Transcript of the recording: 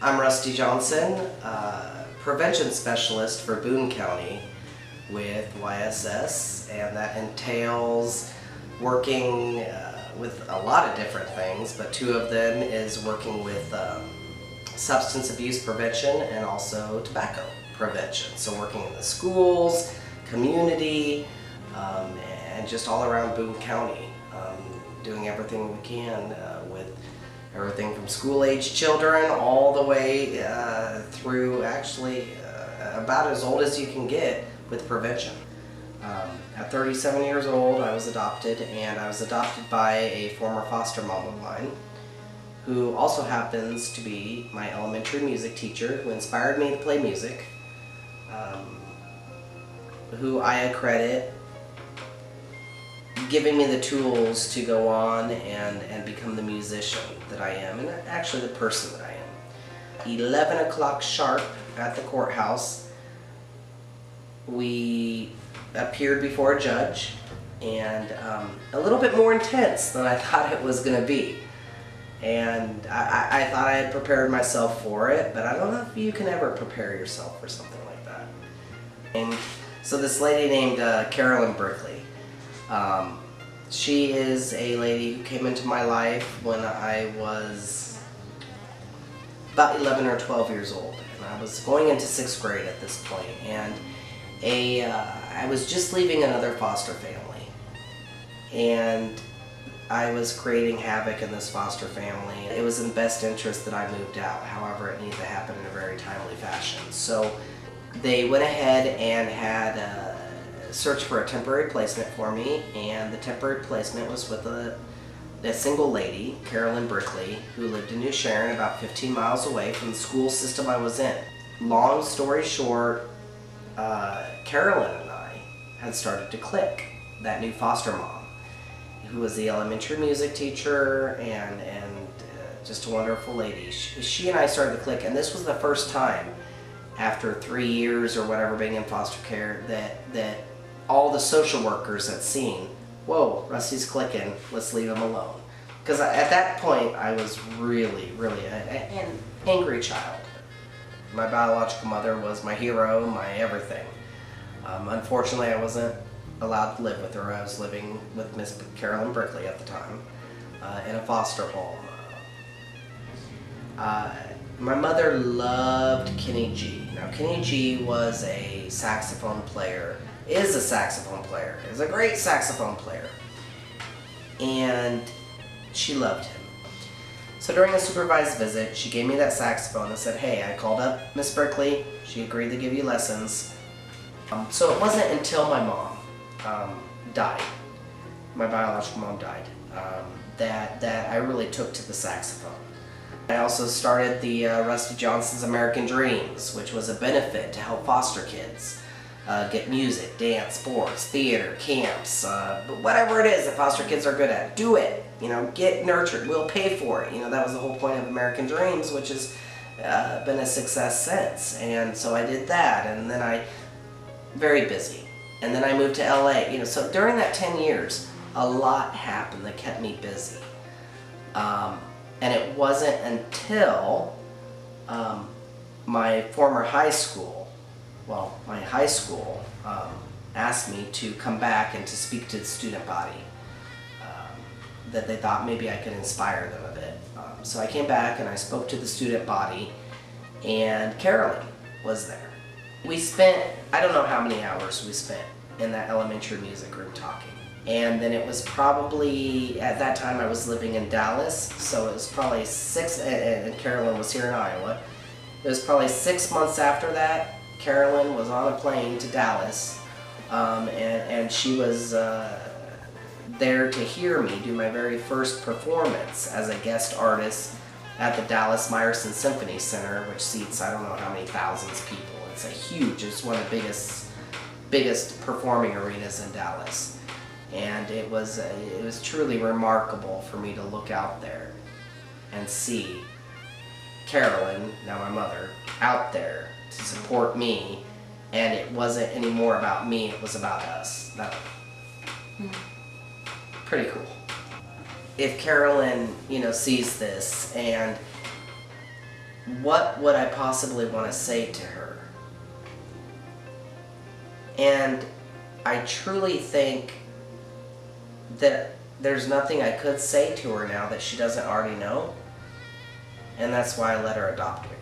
I'm Rusty Johnson, prevention specialist for Boone County with YSS, and that entails working with a lot of different things, but two of them is working with substance abuse prevention and also tobacco prevention. So working in the schools, community, and just all around Boone County, doing everything we can with everything from school-age children all the way through actually about as old as you can get with prevention. At 37 years old, I was adopted, and I was adopted by a former foster mom of mine who also happens to be my elementary music teacher who inspired me to play music, who I accredit giving me the tools to go on and become the musician that I am, and actually the person that I am. 11 o'clock sharp at the courthouse, we appeared before a judge, and a little bit more intense than I thought it was going to be. And I thought I had prepared myself for it, but I don't know if you can ever prepare yourself for something like that. And so this lady named Carolyn Brickley, she is a lady who came into my life when I was about 11 or 12 years old, and I was going into 6th grade at this point, and I was just leaving another foster family, and I was creating havoc in this foster family. It was in best interest that I moved out. However, it needed to happen in a very timely fashion. So they went ahead and had searched for a temporary placement for me, and the temporary placement was with a single lady, Carolyn Brickley, who lived in New Sharon, about 15 miles away from the school system I was in. Long story short, Carolyn and I had started to click. That new foster mom, who was the elementary music teacher and just a wonderful lady. She and I started to click, and this was the first time after 3 years or whatever being in foster care that all the social workers had seen, whoa, Rusty's clicking, let's leave him alone. Because at that point, I was really an angry child. My biological mother was my hero, my everything. Unfortunately, I wasn't allowed to live with her. I was living with Miss Carolyn Brickley at the time in a foster home. My mother loved Kenny G. Now, Kenny G was a saxophone player, is a saxophone player, is a great saxophone player, and she loved him. So during a supervised visit, she gave me that saxophone and said, hey, I called up Miss Brickley, she agreed to give you lessons. So it wasn't until my mom died, my biological mom died, that I really took to the saxophone. I also started the Rusty Johnson's American Dreams, which was a benefit to help foster kids get music, dance, sports, theater, camps, but whatever it is that foster kids are good at, do it. You know, get nurtured, we'll pay for it. You know, that was the whole point of American Dreams, which has been a success since. And so I did that, and then very busy. And then I moved to LA. You know, so during that 10 years, a lot happened that kept me busy. And it wasn't until my former high school, my high school asked me to come back and to speak to the student body, that they thought maybe I could inspire them a bit. So I came back and I spoke to the student body, and Carolyn was there. We spent, I don't know how many hours we spent in that elementary music room talking. And then it was probably, at that time I was living in Dallas, so it was probably and Carolyn was here in Iowa. It was probably 6 months after that, Carolyn was on a plane to Dallas, and she was there to hear me do my very first performance as a guest artist at the Dallas Meyerson Symphony Center, which seats I don't know how many thousands of people. It's it's one of the biggest performing arenas in Dallas. And it was truly remarkable for me to look out there and see Carolyn, now my mother, out there to support me, and it wasn't anymore about me, it was about us. Pretty cool. If Carolyn, sees this and what would I possibly want to say to her? And I truly think that there's nothing I could say to her now that she doesn't already know, and that's why I let her adopt me.